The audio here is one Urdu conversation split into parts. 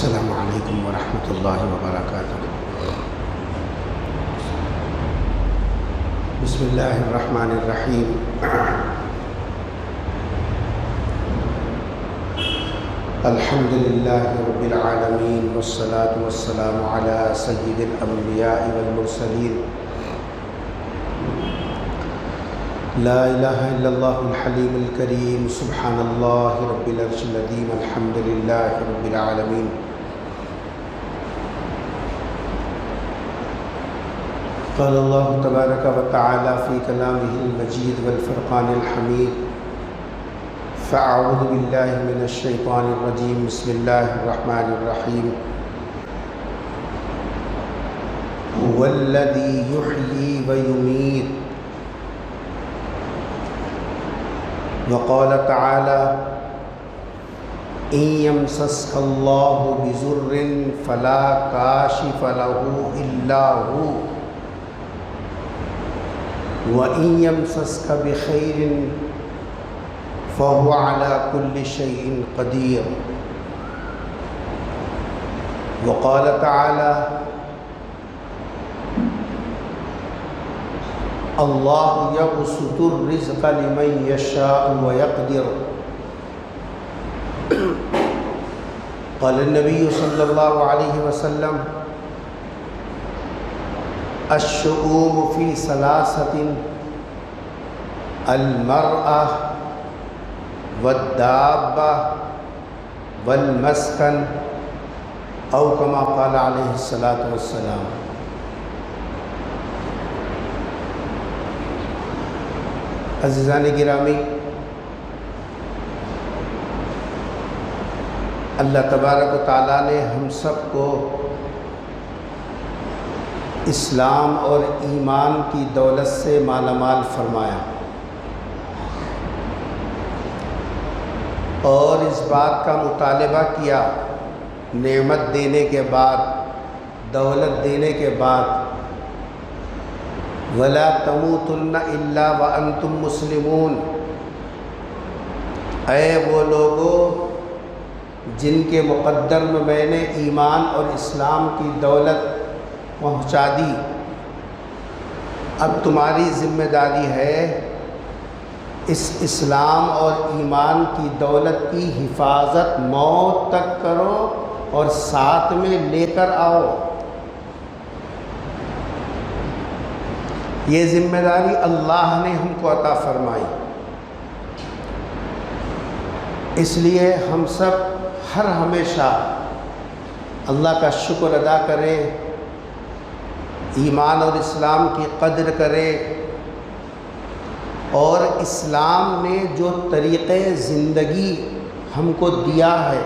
السلام علیکم ورحمۃ اللہ وبرکاتہ۔ بسم اللہ الرحمن الرحیم۔ الحمد للہ رب العالمین والصلاة والسلام علی سید الانبیاء والمرسلین۔ لا الہ الا اللہ الحلیم الکریم، سبحان اللہ رب العرش العظیم، الحمد للہ رب العالمین۔ قال اللہ تبارک و تعالی فی کلامہ المجید والفرقان الحمید، فاعوذ باللہ من الشیطان الرجیم، بسم اللہ الرحمن الرحیم۔ هو الذی یحیی ویمیت، وقال تعالی ان یمسسک اللہ بضر فلا کاشف له الا هو وَإِن يَمْسَسْكَ بِخَيْرٍ فَهُوَ عَلَى كُلِّ شَيْءٍ قَدِيرٌ۔ وقال تعالی اللہ یبسط الرزق لمن یشاء ویقدر۔ قال النبی صلی اللہ علیہ وسلم الشؤوم فی ثلاثۃ، المرأة والدابة والمسکن، او کما قال علیہ الصلاۃ والسلام۔ عزیزان گرامی، اللہ تبارک و تعالیٰ نے ہم سب کو اسلام اور ایمان کی دولت سے مالا مال فرمایا، اور اس بات کا مطالبہ کیا نعمت دینے کے بعد، دولت دینے کے بعد، وَلَا تَمُوتُنَّ إِلَّا وَأَنْتُمْ مُسْلِمُونَ، اے وہ لوگوں جن کے مقدر میں نے ایمان اور اسلام کی دولت پہنچا دی، اب تمہاری ذمہ داری ہے اس اسلام اور ایمان کی دولت کی حفاظت موت تک کرو اور ساتھ میں لے کر آؤ۔ یہ ذمہ داری اللہ نے ہم کو عطا فرمائی، اس لیے ہم سب ہر ہمیشہ اللہ کا شکر ادا کریں، ایمان اور اسلام کی قدر کریں، اور اسلام نے جو طریقے زندگی ہم کو دیا ہے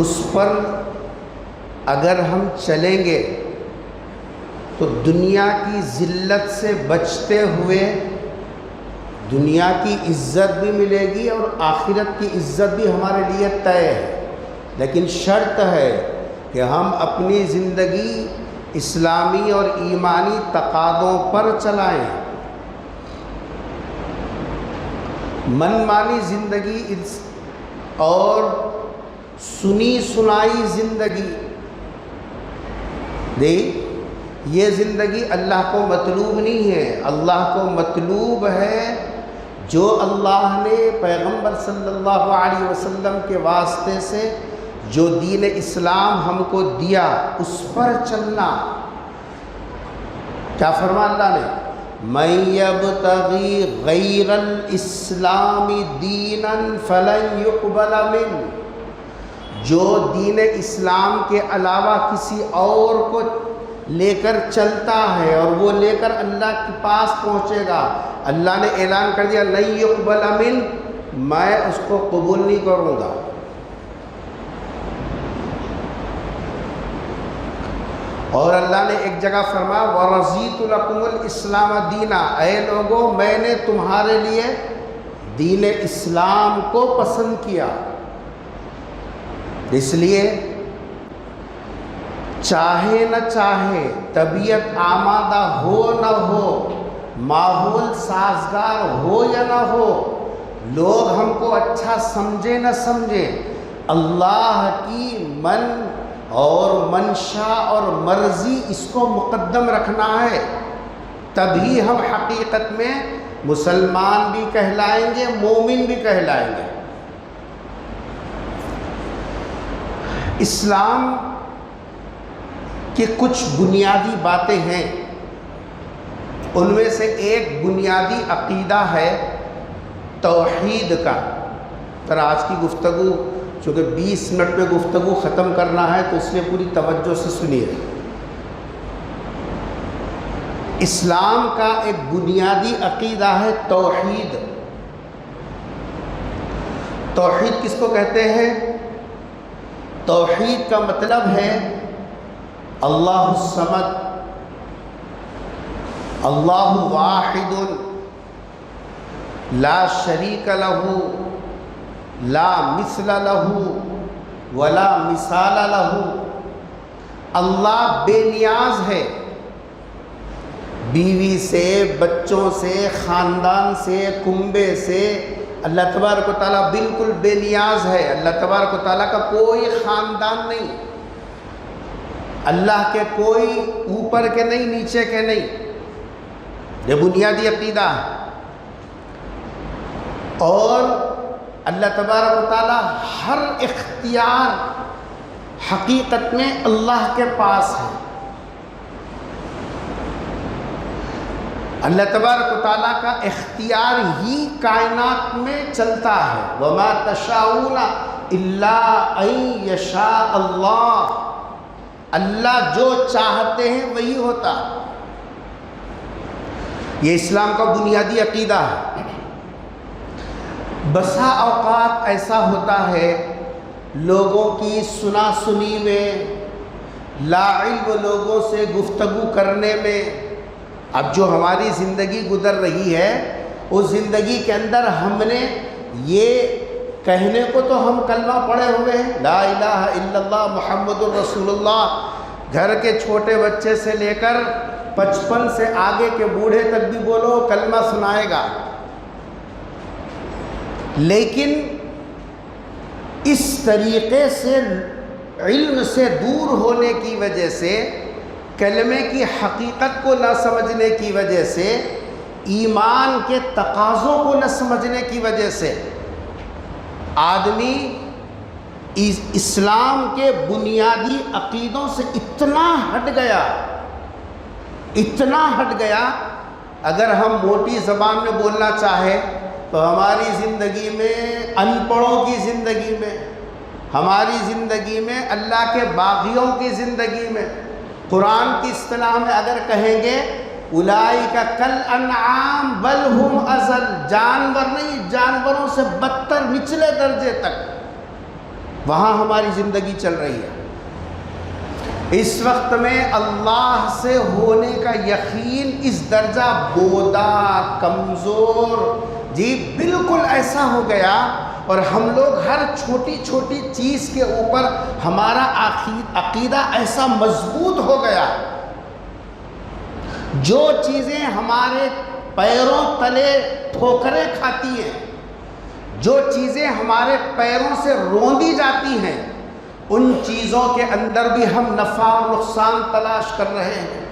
اس پر اگر ہم چلیں گے تو دنیا کی ذلت سے بچتے ہوئے دنیا کی عزت بھی ملے گی اور آخرت کی عزت بھی ہمارے لیے طے ہے، لیکن شرط ہے کہ ہم اپنی زندگی اسلامی اور ایمانی تقاضوں پر چلائیں۔ من مانی زندگی اور سنی سنائی زندگی یہ زندگی اللہ کو مطلوب نہیں ہے۔ اللہ کو مطلوب ہے جو اللہ نے پیغمبر صلی اللہ علیہ وسلم کے واسطے سے جو دین اسلام ہم کو دیا اس پر چلنا۔ کیا فرما اللہ نے؟ مَن یبتغی غیر الاسلام دینا فلن یقبل منہ، جو دین اسلام کے علاوہ کسی اور کو لے کر چلتا ہے اور وہ لے کر اللہ کے پاس پہنچے گا، اللہ نے اعلان کر دیا لن یقبل منہ، میں اس کو قبول نہیں کروں گا۔ اور اللہ نے ایک جگہ فرمایا وَرَضِيتُ لَكُمُ الْإِسْلَامَ دِينًا، اے لوگوں میں نے تمہارے لیے دین اسلام کو پسند کیا۔ اس لیے چاہے نہ چاہے، طبیعت آمادہ ہو نہ ہو، ماحول سازگار ہو یا نہ ہو، لوگ ہم کو اچھا سمجھے نہ سمجھے، اللہ کی من اور منشا اور مرضی اس کو مقدم رکھنا ہے، تبھی ہم حقیقت میں مسلمان بھی کہلائیں گے، مومن بھی کہلائیں گے۔ اسلام کی کچھ بنیادی باتیں ہیں، ان میں سے ایک بنیادی عقیدہ ہے توحید کا۔ پر آج کی گفتگو چونکہ 20 منٹ میں گفتگو ختم کرنا ہے تو اس لیے پوری توجہ سے سنیے۔ اسلام کا ایک بنیادی عقیدہ ہے توحید۔ توحید کس کو کہتے ہیں؟ توحید کا مطلب ہے اللہ الصمد، اللہ واحد لا شریک لہ لا مثل لہ ولا مثال لہ۔ اللہ بے نیاز ہے، بیوی سے، بچوں سے، خاندان سے، کنبے سے۔ اللہ تبارک و تعالیٰ بالکل بے نیاز ہے۔ اللہ تبارک و تعالیٰ کا کوئی خاندان نہیں، اللہ کے کوئی اوپر کے نہیں، نیچے کے نہیں۔ یہ بنیادی عقیدہ ہے۔ اور اللہ تبارک و تعالیٰ ہر اختیار حقیقت میں اللہ کے پاس ہے۔ اللہ تبارک و تعالیٰ کا اختیار ہی کائنات میں چلتا ہے۔ وَمَا تَشَاءُونَ إِلَّا أَن يَشَاءَ اللَّهُ، اللہ جو چاہتے ہیں وہی ہوتا۔ یہ اسلام کا بنیادی عقیدہ ہے۔ بسا اوقات ایسا ہوتا ہے لوگوں کی سنا سنی میں، لا علم لوگوں سے گفتگو کرنے میں، اب جو ہماری زندگی گزر رہی ہے اس زندگی کے اندر ہم نے یہ کہنے کو تو ہم کلمہ پڑھے ہوئے ہیں، لا الہ الا اللہ محمد الرسول اللہ، گھر کے چھوٹے بچے سے لے کر 55 سے آگے کے بوڑھے تک بھی بولو کلمہ سنائے گا، لیکن اس طریقے سے علم سے دور ہونے کی وجہ سے، کلمے کی حقیقت کو نہ سمجھنے کی وجہ سے، ایمان کے تقاضوں کو نہ سمجھنے کی وجہ سے آدمی اسلام کے بنیادی عقیدوں سے اتنا ہٹ گیا، اگر ہم موٹی زبان میں بولنا چاہیں تو ہماری زندگی میں، ان پڑھوں کی زندگی میں، ہماری زندگی میں، اللہ کے باغیوں کی زندگی میں، قرآن کی اصطلاح میں اگر کہیں گے اولئک کالانعام بل ہم اضل، جانور نہیں، جانوروں سے بدتر، نچلے درجے تک وہاں ہماری زندگی چل رہی ہے۔ اس وقت میں اللہ سے ہونے کا یقین اس درجہ بودا، کمزور، جی بالکل ایسا ہو گیا، اور ہم لوگ ہر چھوٹی چھوٹی چیز کے اوپر ہمارا عقیدہ ایسا مضبوط ہو گیا، جو چیزیں ہمارے پیروں تلے ٹھوکریں کھاتی ہیں، جو چیزیں ہمارے پیروں سے روندی جاتی ہیں، ان چیزوں کے اندر بھی ہم نفع اور نقصان تلاش کر رہے ہیں۔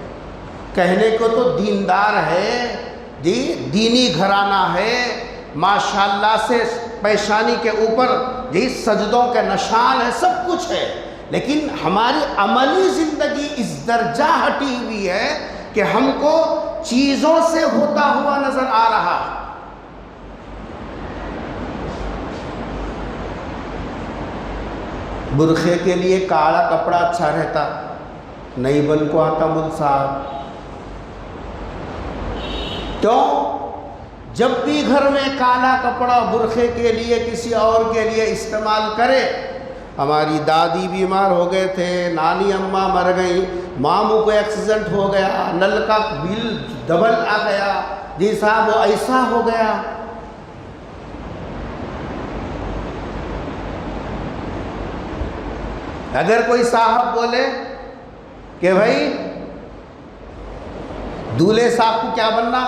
کہنے کو تو دیندار ہے، جی دینی گھرانہ ہے، ماشاءاللہ سے پیشانی کے اوپر جی سجدوں کے نشان ہے، سب کچھ ہے، لیکن ہماری عملی زندگی اس درجہ ہٹی ہوئی ہے کہ ہم کو چیزوں سے ہوتا ہوا نظر آ رہا۔ برقعے کے لیے کالا کپڑا اچھا رہتا، نہیں بن کو آتا مل صاحب، کیوں؟ جب بھی گھر میں کالا کپڑا برقعے کے لیے کسی اور کے لیے استعمال کرے، ہماری دادی بیمار ہو گئے تھے، نانی اماں مر گئیں، ماموں کو ایکسیڈنٹ ہو گیا، نل کا بل ڈبل آ گیا، جی صاحب وہ ایسا ہو گیا۔ اگر کوئی صاحب بولے کہ بھائی دولہے صاحب کو کیا بننا،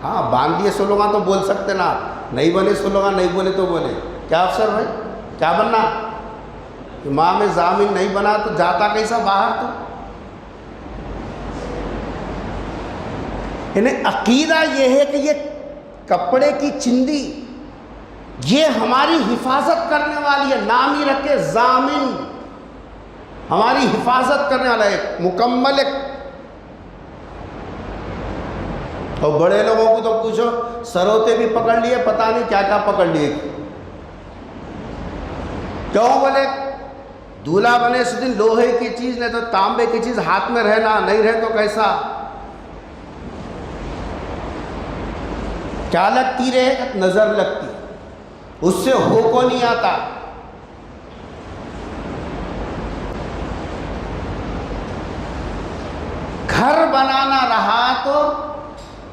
ہاں باندھ دیے 16 تو بول سکتے نا، نہیں بنے 16 نہیں بولے تو بولے، کیا افسر بھائی کیا بننا؟ امام ضامن نہیں بنا تو جاتا کیسا باہر؟ تو انہیں عقیدہ یہ ہے کہ یہ کپڑے کی چندی یہ ہماری حفاظت کرنے والی ہے، نام ہی رکھے ضامن، ہماری حفاظت کرنے والا ہے، مکمل ایک۔ اور بڑے لوگوں کو تو پوچھو، سروتے بھی پکڑ لیے، پتہ نہیں کیا کیا پکڑ لیے۔ کیوں؟ بولے دولہا بنے اس دن لوہے کی چیز نہیں تو تانبے کی چیز ہاتھ میں رہنا، نہیں رہے تو کیسا؟ کیا لگتی رہے؟ نظر لگتی، اس سے ہو کو نہیں آتا۔ گھر بنانا رہا تو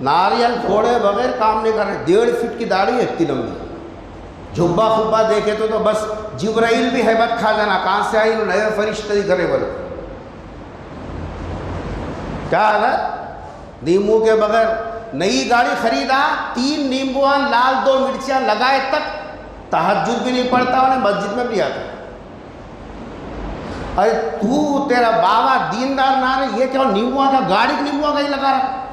ناریل پھوڑے بغیر کام نہیں کر رہے۔ 1.5 فٹ کی داڑھی ہے اتنی لمبی، جھبا خبا دیکھے تو بس جبرائیل بھی ہیبت کھا جانا، کہاں سے آئی نئے فرشتے ہی کرے بولے۔ کیا ہے؟ نیمبو کے بغیر نئی گاڑی خریدا، 3 نیمبوان لال 2 مرچیاں لگائے تک تہجد بھی نہیں پڑھتا، انہیں مسجد میں بھی آتا۔ ارے تو تیرا بابا دیندار نہ رہے، یہ کیا نیمبوان کا گاڑی کی نیمبوان کا ہی لگا رہا؟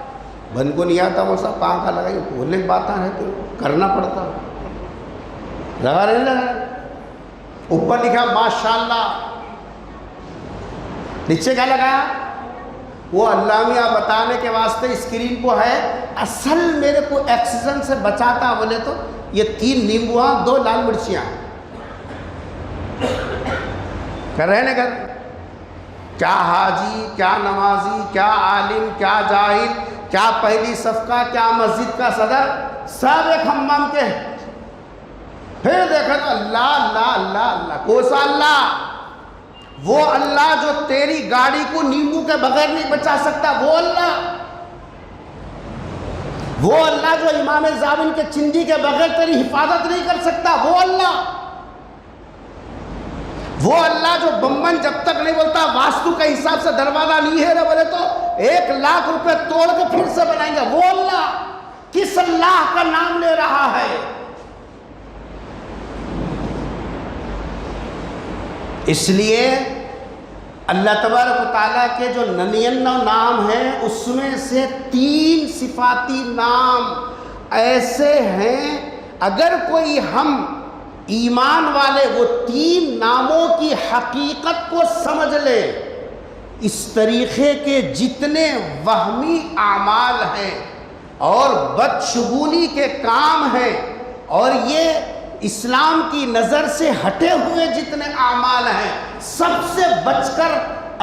بن کو نہیں آتا وہ سب کہاں کا لگائی، بولنے کی بات ہے تو کرنا پڑتا، لگا رہے لگا رہے۔ اوپر لکھا ماشاءاللہ، نیچے کیا لگایا؟ وہ علامہ بتانے کے واسطے اسکرین کو ہے، اصل میرے کو ایکسیڈنٹ سے بچاتا بولے تو یہ 3 نیمبوان 2 لال مرچیاں کر رہے نا کر۔ کیا حاجی، کیا نمازی، کیا عالم، کیا جاہل، کیا پہلی صف کا، کیا مسجد کا صدر، سب ایک ہمام کے۔ پھر دیکھا تو اللہ اللہ اللہ اللہ، کون سا اللہ؟ وہ اللہ جو تیری گاڑی کو نیمبو کے بغیر نہیں بچا سکتا، وہ اللہ۔ وہ اللہ جو امام ضامن کے چندی کے بغیر تیری حفاظت نہیں کر سکتا، وہ اللہ۔ وہ اللہ جو بمبن جب تک نہیں بولتا واسطو کے حساب سے دروازہ نہیں ہے نہ بولے تو 1 لاکھ روپے توڑ کے پھر سے بنائیں گے، وہ اللہ۔ کس اللہ کا نام لے رہا ہے؟ اس لیے اللہ تبارک و تعالیٰ کے جو 99 نام ہیں اس میں سے 3 صفاتی نام ایسے ہیں، اگر کوئی ہم ایمان والے وہ 3 ناموں کی حقیقت کو سمجھ لے، اس طریقے کے جتنے وہمی اعمال ہیں اور بدشگونی کے کام ہیں اور یہ اسلام کی نظر سے ہٹے ہوئے جتنے اعمال ہیں، سب سے بچ کر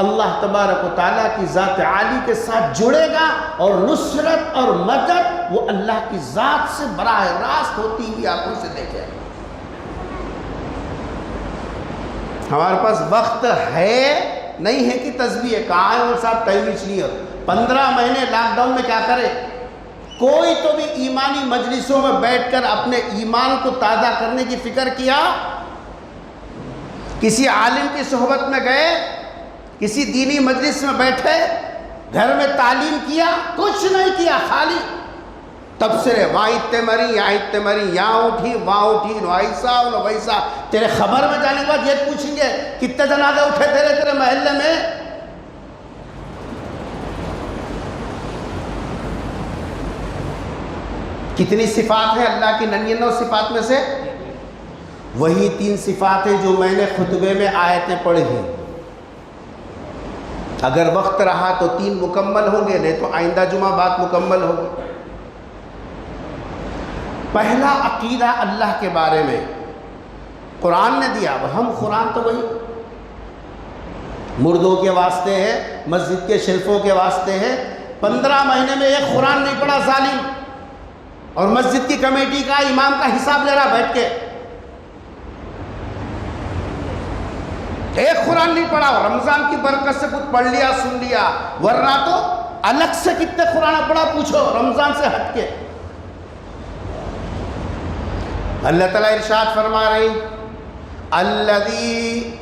اللہ تبارک و تعالیٰ کی ذات عالی کے ساتھ جڑے گا، اور نصرت اور مدد وہ اللہ کی ذات سے براہ راست ہوتی ہوئی آنکھوں سے دیکھے۔ ہمارے پاس وقت ہے نہیں ہے کہ تسبیح ہے، کہاں ہے وہ صاحب ٹائم ہی نہیں ہے۔ 15 مہینے لاک ڈاؤن میں کیا کرے؟ کوئی تو بھی ایمانی مجلسوں میں بیٹھ کر اپنے ایمان کو تازہ کرنے کی فکر کیا؟ کسی عالم کی صحبت میں گئے، کسی دینی مجلس میں بیٹھے، گھر میں تعلیم کیا؟ کچھ نہیں کیا، خالی تبصرے، وہاں اتنے مری، یہاں اتنے مری، یہاں اٹھی وہاں اٹھی، نو ایسا نو ویسا۔ تیرے خبر میں جانے کے بعد یہ پوچھیں گے کتنے جنازے اٹھے تیرے محلے میں؟ کتنی صفات ہیں اللہ کی 99 صفات میں سے؟ وہی 3 صفات ہیں جو میں نے خطبے میں آیتیں پڑھی ہیں۔ اگر وقت رہا تو 3 مکمل ہوں گے، نہیں تو آئندہ جمعہ بات مکمل ہوگی۔ پہلا عقیدہ اللہ کے بارے میں قرآن نے دیا، ہم قرآن تو وہی مردوں کے واسطے ہے، مسجد کے شرفوں کے واسطے ہے۔ 15 مہینے میں ایک قرآن نہیں پڑھا ظالم، اور مسجد کی کمیٹی کا امام کا حساب لے رہا بیٹھ کے، ایک قرآن نہیں پڑھا۔ رمضان کی برکت سے کچھ پڑھ لیا سن لیا، ورنہ تو الگ سے کتنے قرآن پڑھا پوچھو رمضان سے ہٹ کے۔ اللہ تعالیٰ ارشاد فرما رہے ہیں الذی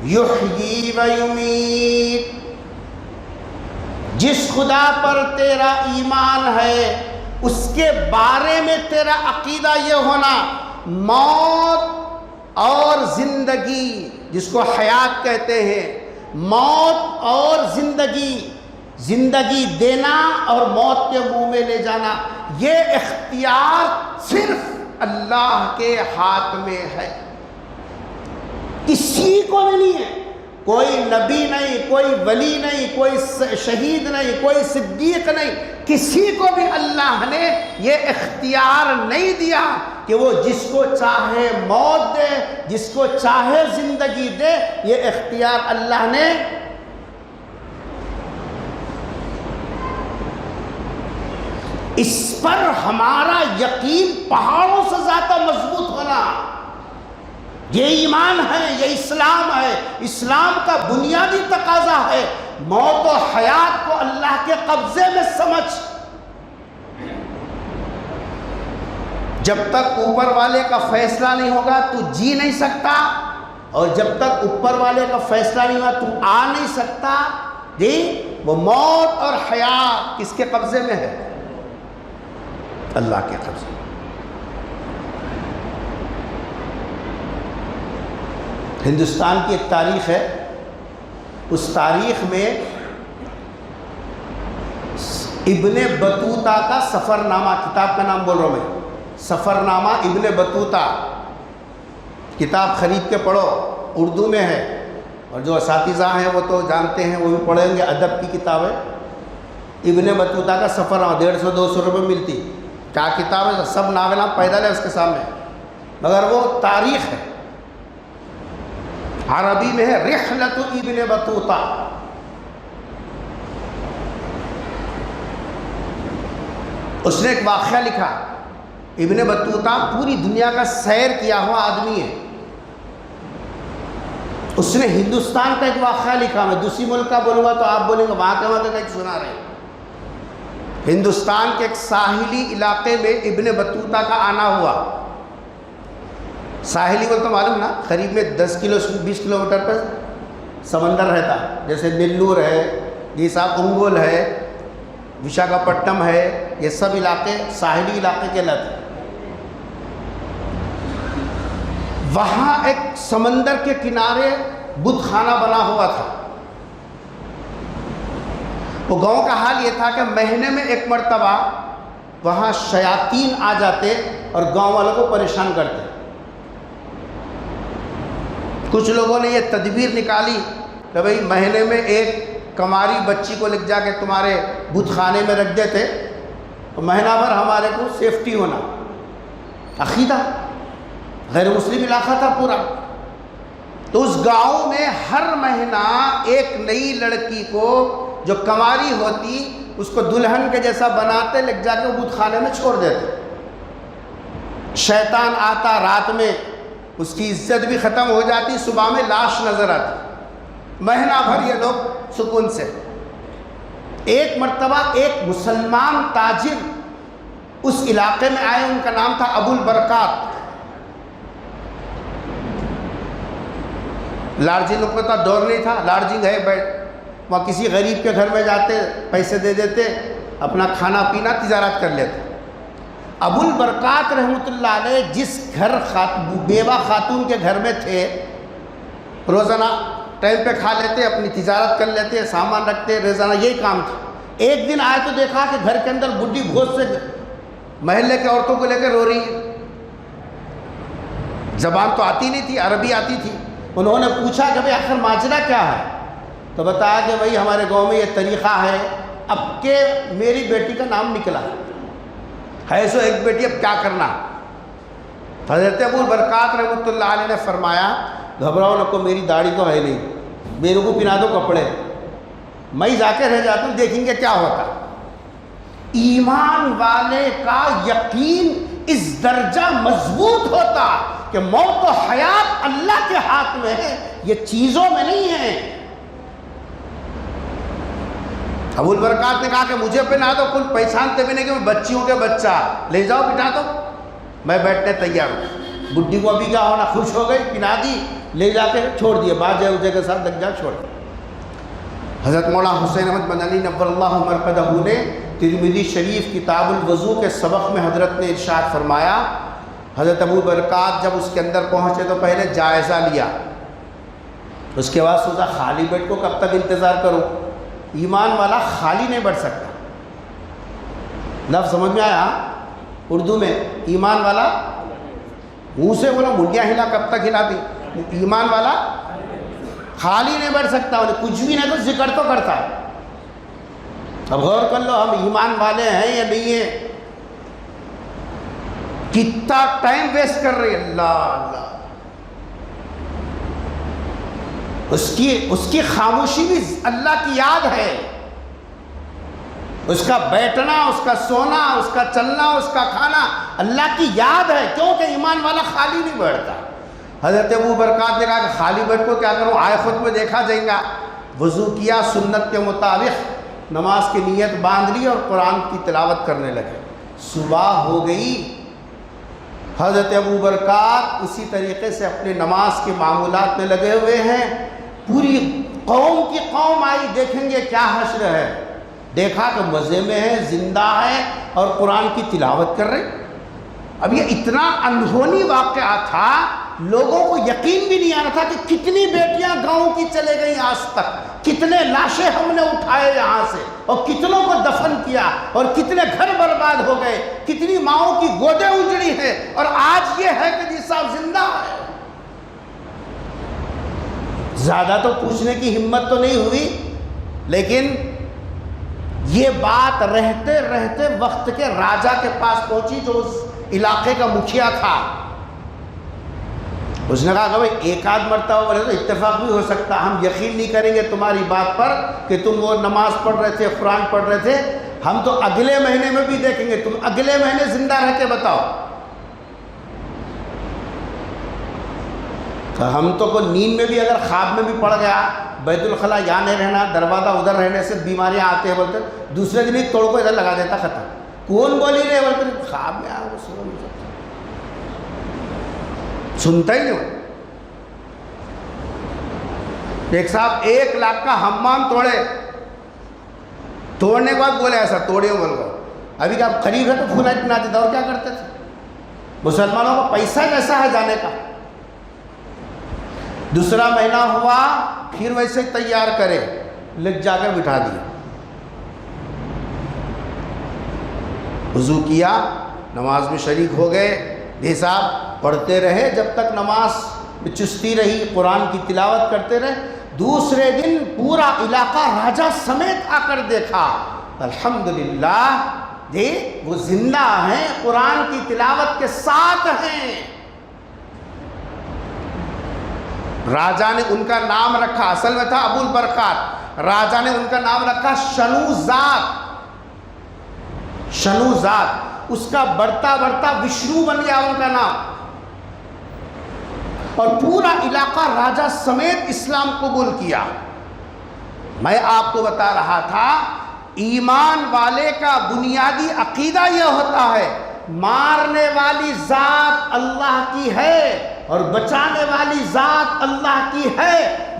یحیی و یمیت، جس خدا پر تیرا ایمان ہے اس کے بارے میں تیرا عقیدہ یہ ہونا موت اور زندگی جس کو حیات کہتے ہیں، موت اور زندگی، زندگی دینا اور موت کے منہ میں لے جانا، یہ اختیار صرف اللہ کے ہاتھ میں ہے، کسی کو بھی نہیں ہے۔ کوئی نبی نہیں، کوئی ولی نہیں، کوئی شہید نہیں، کوئی صدیق نہیں، کسی کو بھی اللہ نے یہ اختیار نہیں دیا کہ وہ جس کو چاہے موت دے، جس کو چاہے زندگی دے۔ یہ اختیار اللہ نے اس پر ہمارا یقین پہاڑوں سے زیادہ مضبوط ہونا، یہ ایمان ہے، یہ اسلام ہے۔ اسلام کا بنیادی تقاضا ہے موت و حیات کو اللہ کے قبضے میں سمجھ۔ جب تک اوپر والے کا فیصلہ نہیں ہوگا تو جی نہیں سکتا، اور جب تک اوپر والے کا فیصلہ نہیں ہوگا تو آ نہیں سکتا۔ جی وہ موت اور حیات کس کے قبضے میں ہے؟ اللہ کے قبضے میں۔ ہندوستان کی ایک تاریخ ہے، اس تاریخ میں ابن بطوطہ کا سفر نامہ، کتاب کا نام بول رہا ہوں میں، سفر نامہ ابن بطوطہ، کتاب خرید کے پڑھو، اردو میں ہے، اور جو اساتذہ ہیں وہ تو جانتے ہیں، وہ بھی پڑھیں گے، ادب کی کتاب ہے۔ ابن بطوطہ کا سفر نامہ 150-200 روپے ملتی، کیا کتاب ہے، سب ناولیں پیدل ہے اس کے سامنے، مگر وہ تاریخ ہے، عربی میں ہے رحلت ابن بطوطہ۔ اس نے ایک واقعہ لکھا۔ ابن بطوطہ پوری دنیا کا سیر کیا ہوا آدمی ہے، اس نے ہندوستان کا ایک واقعہ لکھا۔ میں دوسری ملک کا بولوں گا تو آپ بولیں گے وہاں کا ایک سنا رہے ہیں۔ ہندوستان کے ایک ساحلی علاقے میں ابن بطوطہ کا آنا ہوا۔ ساحلی بول تو معلوم نا، قریب میں 10-20 کلومیٹر پر سمندر رہتا، جیسے نیلور ہے، یہ صاحب انگول ہے، وشاکھاپٹنم ہے، یہ سب علاقے ساحلی علاقے کہلاتے ہیں۔ وہاں ایک سمندر کے کنارے بت خانہ بنا ہوا تھا۔ وہ گاؤں کا حال یہ تھا کہ مہینے میں ایک مرتبہ وہاں شیاطین آ جاتے اور گاؤں والوں کو پریشان کرتے۔ کچھ لوگوں نے یہ تدبیر نکالی کہ بھئی مہینے میں ایک کماری بچی کو لے جا کے تمہارے بت خانے میں رکھ دیتے تو مہینہ بھر ہمارے کو سیفٹی ہونا۔ عقیدہ غیر مسلم علاقہ تھا پورا، تو اس گاؤں میں ہر مہینہ ایک نئی لڑکی کو جو کماری ہوتی اس کو دلہن کے جیسا بناتے، لے جا کے بت خانے میں چھوڑ دیتے۔ شیطان آتا رات میں، اس کی عزت بھی ختم ہو جاتی، صبح میں لاش نظر آتی، مہینہ بھر یہ لوگ سکون سے۔ ایک مرتبہ ایک مسلمان تاجر اس علاقے میں آئے، ان کا نام تھا ابو البرکات۔ لارجنگ کو تو دور نہیں تھا، لارجنگ ہے، وہاں کسی غریب کے گھر میں جاتے، پیسے دے دیتے، اپنا کھانا پینا تجارت کر لیتے۔ ابو البرکات رحمۃ اللہ علیہ جس گھر بیوہ خاتون کے گھر میں تھے، روزانہ ٹائم پہ کھا لیتے، اپنی تجارت کر لیتے، سامان رکھتے، روزانہ یہی کام تھا۔ ایک دن آئے تو دیکھا کہ گھر کے اندر بڈھی بہت سے محلے کے عورتوں کو لے کے رو رہی ہے۔ زبان تو آتی نہیں تھی، عربی آتی تھی۔ انہوں نے پوچھا کہ بھئی آخر ماجرا کیا ہے؟ تو بتایا کہ بھئی ہمارے گاؤں میں یہ طریقہ ہے، اب کہ میری بیٹی کا نام نکلا ہے، سو ایک بیٹی، اب کیا کرنا؟ حضرت ابو البرکات رحمۃ اللہ علیہ نے فرمایا گھبراؤ نہ کو، میری داڑھی تو ہے نہیں، میرے کو پہنا دو کپڑے، میں جا کے رہ جاتا ہوں، دیکھیں گے کیا ہوتا۔ ایمان والے کا یقین اس درجہ مضبوط ہوتا کہ موت و حیات اللہ کے ہاتھ میں ہے، یہ چیزوں میں نہیں ہے۔ ابو البرکات نے کہا کہ مجھے پہنا دو، کل پہچانتے بھی نہیں کہ میں بچی ہوں کہ بچہ، لے جاؤ بٹھا دو، میں بیٹھنے تیار ہوں۔ بڈھی کو ابھی کیا ہونا، خوش ہو گئی، پہنا دی، لے جا کے چھوڑ دیے، باجے اجے کے ساتھ لگ جا چھوڑ دیا۔ حضرت مولانا حسین احمد مدنی نور اللہ مرقدہ نے ترمذی شریف کتاب الوضو کے سبق میں حضرت نے ارشاد فرمایا، حضرت ابو برکات جب اس کے اندر پہنچے تو پہلے جائزہ لیا، اس کے بعد سوچا خالی بیٹھ کو کب تک انتظار کروں، ایمان والا خالی نہیں بیٹھ سکتا۔ لفظ سمجھ میں آیا اردو میں؟ ایمان والا منہ سے بولا منڈیاں ہلا کب تک ہلاتی، ایمان والا خالی نہیں بیٹھ سکتا، انہیں کچھ بھی نہیں تو ذکر تو کرتا ہے۔ اب غور کر لو ہم ایمان والے ہیں یا نہیں ہیں، کتنا ٹائم ویسٹ کر رہے ہیں۔ اللہ اللہ، اس کی خاموشی بھی اللہ کی یاد ہے، اس کا بیٹھنا، اس کا سونا، اس کا چلنا، اس کا کھانا اللہ کی یاد ہے، کیونکہ ایمان والا خالی نہیں بیٹھتا۔ حضرت ابو برکات نے کہا کہ خالی بیٹھ کو کیا کروں، آئے خود میں دیکھا جائے گا۔ وضو کیا سنت کے مطابق، نماز کی نیت باندھ لی اور قرآن کی تلاوت کرنے لگے۔ صبح ہو گئی، حضرت ابو برکات اسی طریقے سے اپنے نماز کے معمولات میں لگے ہوئے ہیں۔ پوری قوم کی قوم آئی، دیکھیں گے کیا حشر ہے، دیکھا کہ مزے میں ہے، زندہ ہے اور قرآن کی تلاوت کر رہے۔ اب یہ اتنا انہونی واقعہ تھا، لوگوں کو یقین بھی نہیں آ رہا تھا کہ کتنی بیٹیاں گاؤں کی چلے گئیں آج تک، کتنے لاشیں ہم نے اٹھائے یہاں سے اور کتنوں کو دفن کیا، اور کتنے گھر برباد ہو گئے، کتنی ماؤں کی گودیں اجڑی ہیں، اور آج یہ ہے کہ جی صاحب زندہ ہے۔ زیادہ تو پوچھنے کی ہمت تو نہیں ہوئی، لیکن یہ بات رہتے رہتے وقت کے راجا کے پاس پہنچی جو اس علاقے کا مکھیا تھا۔ اس نے کہا کہ بھائی ایک آدھ مرتبہ بولے تو اتفاق بھی ہو سکتا، ہم یقین نہیں کریں گے تمہاری بات پر کہ تم وہ نماز پڑھ رہے تھے، قرآن پڑھ رہے تھے، ہم تو اگلے مہینے میں بھی دیکھیں گے، تم اگلے مہینے زندہ رہ کے بتاؤ۔ ہم تو کوئی نیند میں بھی اگر خواب میں بھی پڑ گیا، بیت الخلا یہاں نہیں رہنا، دروازہ ادھر رہنے سے بیماریاں آتے ہیں بولتے، دوسرے دن ہی توڑ کو ادھر لگا دیتا، ختم۔ کون بولی رہے بولتے خواب میں آ وہ سنتا ہی نہیں۔ ایک صاحب 1 لاکھ کا حمام توڑنے کے بعد بولے ایسا توڑے بول کر، ابھی کہ آپ قریب ہے تو پھولا اتنا دیتا، اور کیا کرتے تھے؟ مسلمانوں کا پیسہ کیسا ہے جانے کا۔ دوسرا مہینہ ہوا پھر ویسے تیار کرے، لے جا کے بٹھا دیا، وضو کیا، نماز میں شریک ہو گئے، یہ صاحب پڑھتے رہے جب تک نماز میں چستی رہی، قرآن کی تلاوت کرتے رہے۔ دوسرے دن پورا علاقہ راجہ سمیت آ کر دیکھا، الحمدللہ جی وہ زندہ ہیں، قرآن کی تلاوت کے ساتھ ہیں۔ راجہ نے ان کا نام رکھا، اصل میں تھا ابو البرکات، راجہ نے ان کا نام رکھا شنوزاد، اس کا بڑھتا بڑھتا وشنو بن گیا ان کا نام، اور پورا علاقہ راجہ سمیت اسلام قبول کیا۔ میں آپ کو بتا رہا تھا ایمان والے کا بنیادی عقیدہ یہ ہوتا ہے، مارنے والی ذات اللہ کی ہے اور بچانے والی ذات اللہ کی ہے،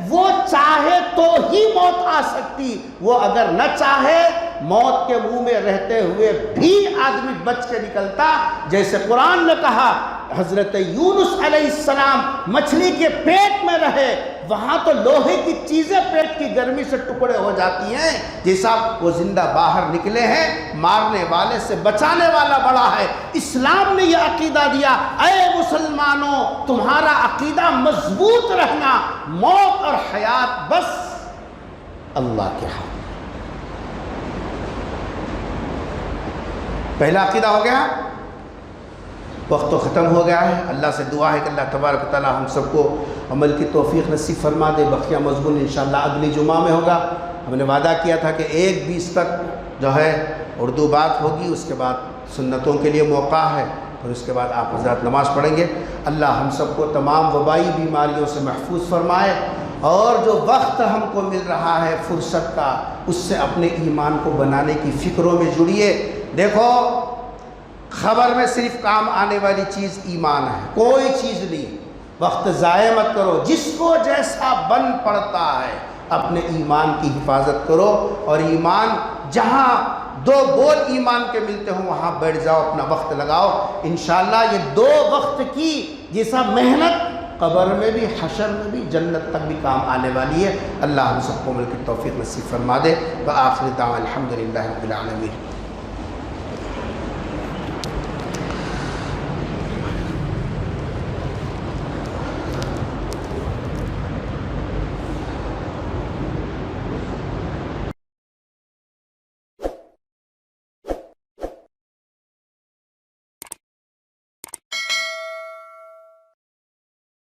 وہ چاہے تو ہی موت آ سکتی، وہ اگر نہ چاہے موت کے منہ میں رہتے ہوئے بھی آدمی بچ کے نکلتا۔ جیسے قرآن نے کہا حضرت یونس علیہ السلام مچھلی کے پیٹ میں رہے، وہاں تو لوہے کی چیزیں پیٹ کی گرمی سے ٹکڑے ہو جاتی ہیں، جیسا وہ زندہ باہر نکلے ہیں، مارنے والے سے بچانے والا بڑا ہے۔ اسلام نے یہ عقیدہ دیا، اے مسلمانوں تمہارا عقیدہ مضبوط رہنا، موت اور حیات بس اللہ کے ہاتھ۔ پہلا عقیدہ ہو گیا، وقت تو ختم ہو گیا ہے۔ اللہ سے دعا ہے کہ اللہ تبارک و تعالی ہم سب کو عمل کی توفیق نصیب فرما دے۔ بقیہ مضمون انشاءاللہ اگلی جمعہ میں ہوگا۔ ہم نے وعدہ کیا تھا کہ 1:20 تک جو ہے اردو بات ہوگی، اس کے بعد سنتوں کے لیے موقع ہے، اور اس کے بعد آپ حضرات نماز پڑھیں گے۔ اللہ ہم سب کو تمام وبائی بیماریوں سے محفوظ فرمائے، اور جو وقت ہم کو مل رہا ہے فرصت کا، اس سے اپنے ایمان کو بنانے کی فکروں میں جڑیے۔ دیکھو خبر میں صرف کام آنے والی چیز ایمان ہے، کوئی چیز نہیں۔ وقت ضائع مت کرو، جس کو جیسا بن پڑتا ہے اپنے ایمان کی حفاظت کرو، اور ایمان جہاں دو بول ایمان کے ملتے ہوں وہاں بیٹھ جاؤ، اپنا وقت لگاؤ۔ انشاءاللہ یہ دو وقت کی جیسا محنت قبر میں بھی، حشر میں بھی، جنت تک بھی کام آنے والی ہے۔ اللہ ہم سب کو مل کے توفیق نصیب فرما دے۔ وآخر دعوانا الحمدللہ رب العالمین۔